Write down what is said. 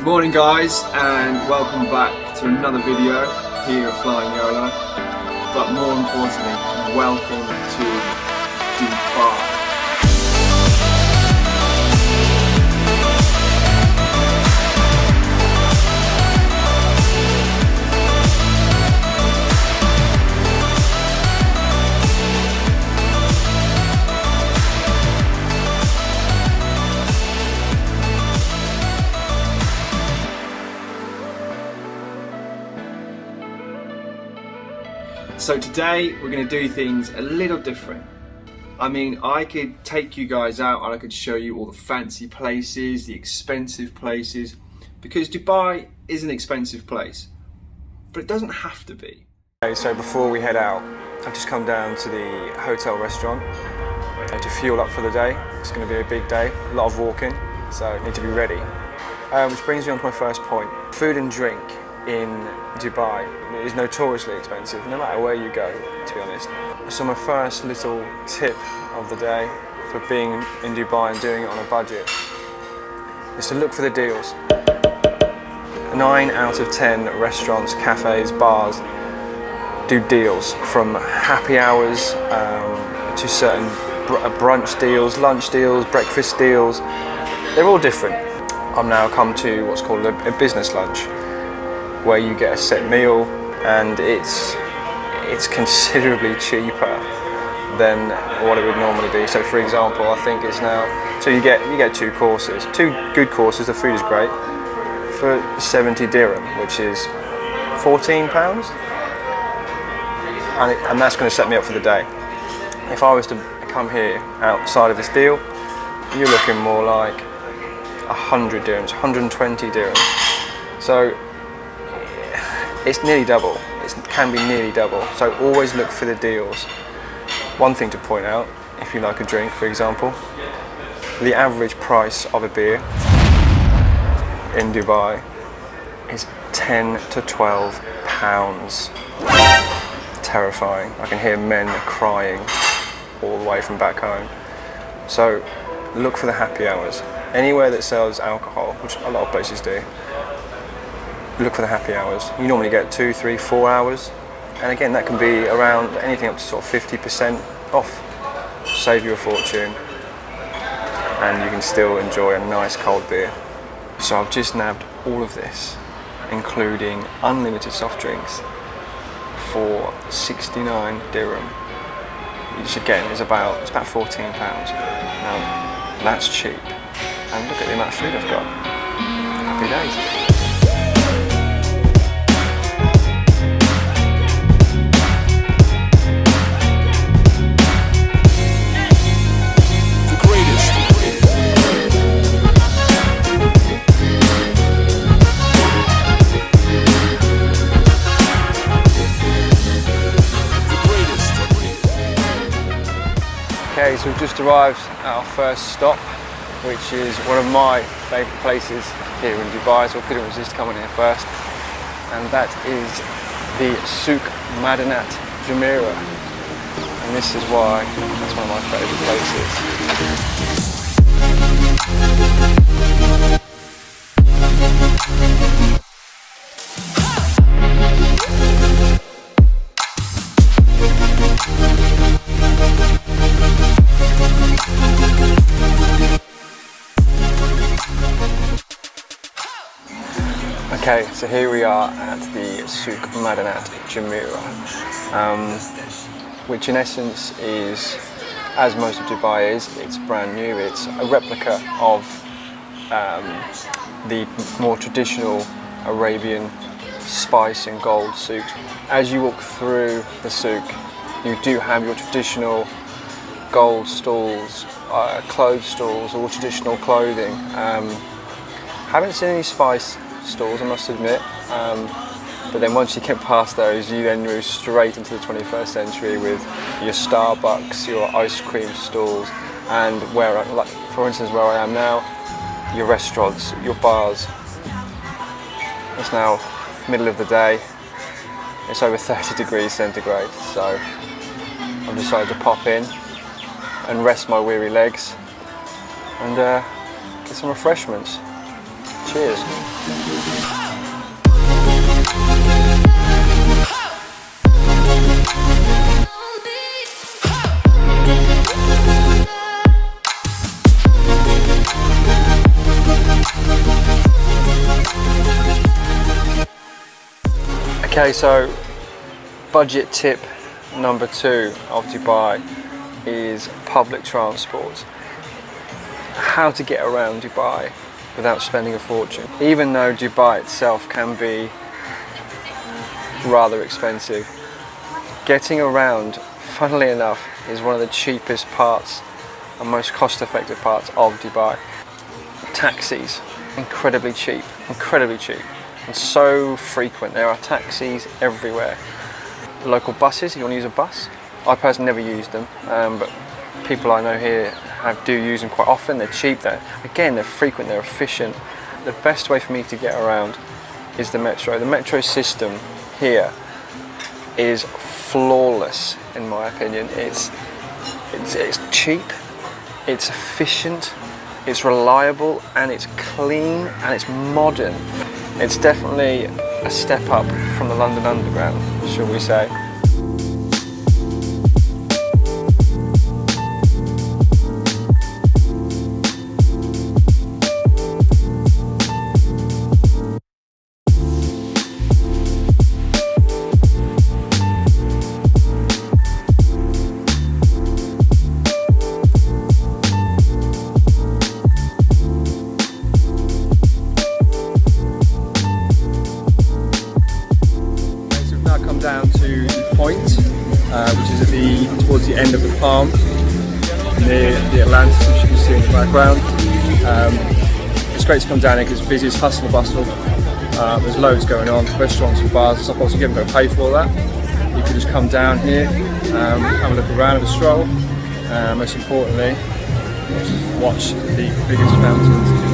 Morning guys, and welcome back to another video here at Flying YOLO. But more importantly, welcome to Dubai. So today we're going to do things a little different. I mean, I could take you guys out and I could show you all the fancy places, the expensive places, because Dubai is an expensive place, but it doesn't have to be. Okay, so before we head out, I've just come down to the hotel restaurant to fuel up for the day. It's going to be a big day, a lot of walking, so I need to be ready. Which brings me on to my first point. Food and drink in Dubai is notoriously expensive, no matter where you go, to be honest. So my first little tip of the day for being in Dubai and doing it on a budget is to look for the deals. 9 out of 10 restaurants, cafes, bars do deals, from happy hours to certain brunch deals, lunch deals, breakfast deals. They're all different. I've now come to what's called a business lunch, where you get a set meal and it's considerably cheaper than what it would normally be. So for example, I think it's now, so you get 2 courses, 2 good courses, the food is great, for 70 dirham, which is £14, and that's going to set me up for the day. If I was to come here outside of this deal, you're looking more like 100 dirhams, 120 dirhams. So it's nearly double. It can be nearly double. So always look for the deals. One thing to point out, if you like a drink, for example, the average price of a beer in Dubai is 10 to 12 pounds. Terrifying. I can hear men crying all the way from back home. So look for the happy hours. Anywhere that sells alcohol, which a lot of places do, look for the happy hours. You normally get 2, 3, 4 hours, and again that can be around anything up to sort of 50% off. Save you a fortune, and you can still enjoy a nice cold beer. So I've just nabbed all of this, including unlimited soft drinks, for 69 dirham, which again is about £14. Now that's cheap, and look at the amount of food I've got. Happy days. Okay, so we've just arrived at our first stop, which is one of my favourite places here in Dubai, so I couldn't resist coming here first, and that is the Souk Madinat Jumeirah, and this is why that's one of my favourite places. Okay, so here we are at the Souk Madinat Jumeirah, which in essence is, as most of Dubai is, it's brand new. It's a replica of the more traditional Arabian spice and gold souks. As you walk through the souk, you do have your traditional gold stalls, clothes stalls, all traditional clothing. Haven't seen any spice stalls, I must admit, but then once you get past those, you then move straight into the 21st century with your Starbucks, your ice cream stalls, and like for instance where I am now, your restaurants, your bars. It's now middle of the day, it's over 30 degrees centigrade, so I've decided to pop in and rest my weary legs and get some refreshments. Cheers. Okay, so budget tip number 2 of Dubai is public transport. How to get around Dubai without spending a fortune. Even though Dubai itself can be rather expensive, getting around, funnily enough, is one of the cheapest parts and most cost-effective parts of Dubai. Taxis, incredibly cheap, and so frequent. There are taxis everywhere. Local buses, if you want to use a bus. I personally never used them, but people I know here do use them quite often. They're cheap, they're frequent, they're efficient. The best way for me to get around is the metro. The metro system here is flawless in my opinion. It's cheap, it's efficient, it's reliable, and it's clean, and it's modern. It's definitely a step up from the London Underground, shall we say. Down to the point, which is towards the end of the palm, near the Atlantis, which you can see in the background. It's great to come down here because it's busy, it's hustle and bustle. There's loads going on, restaurants and bars and stuff. Obviously, you haven't got to pay for all that. You can just come down here, have a look around, have a stroll. Most importantly, watch the biggest fountains